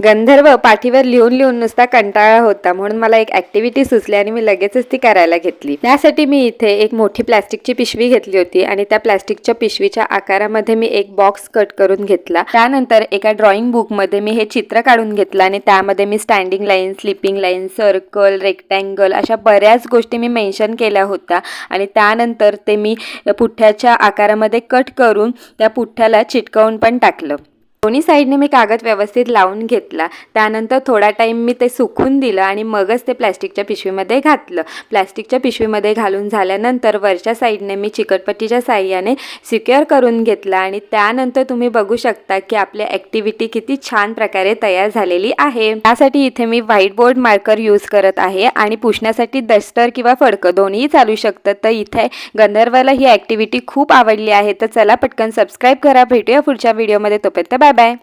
गंधर्व पाठीवर लिहून लिहून नुसता कंटाळा होता, म्हणून मला एक ऍक्टिव्हिटी सुचली आणि मी लगेचच ती करायला घेतली। त्यासाठी मी इथे एक मोठी प्लास्टिकची पिशवी घेतली होती आणि त्या प्लास्टिकच्या पिशवीच्या आकारामध्ये मी एक बॉक्स कट करून घेतला। त्यानंतर एका ड्रॉइंग बुक मध्ये मी हे चित्र काढून घेतलं आणि त्यामध्ये मी standing line, sleeping line, circle, rectangle अशा बऱ्याच गोष्टी मी मेन्शन केल्या होत्या आणि त्यानंतर ते मी पुठ्ठ्याच्या आकारामध्ये कट करून त्या पुठ्ठ्याला चिटकवून पण टाकलं। दोन्ही साईडने मी कागद व्यवस्थित लावून घेतला। त्यानंतर थोडा टाइम मी ते सुकून दिलं आणि मगच ते प्लॅस्टिकच्या पिशवीमध्ये घातलं। प्लॅस्टिकच्या पिशवीमध्ये घालून झाल्यानंतर वरच्या साईडने मी चिकटपट्टीच्या साहाय्याने सिक्युअर करून घेतला आणि त्यानंतर तुम्ही बघू शकता की आपली ॲक्टिव्हिटी किती छान प्रकारे तयार झालेली आहे। त्यासाठी इथे मी व्हाईट बोर्ड मार्कर यूज करत आहे आणि पुसण्यासाठी डस्टर किंवा फडकं दोन्ही चालू शकतं। तर इथे गंधर्वाला ही ॲक्टिव्हिटी खूप आवडली आहे। तर चला पटकन सबस्क्राईब करा। भेटूया पुढच्या व्हिडिओमध्ये, तोपर्यंत बाय बाय।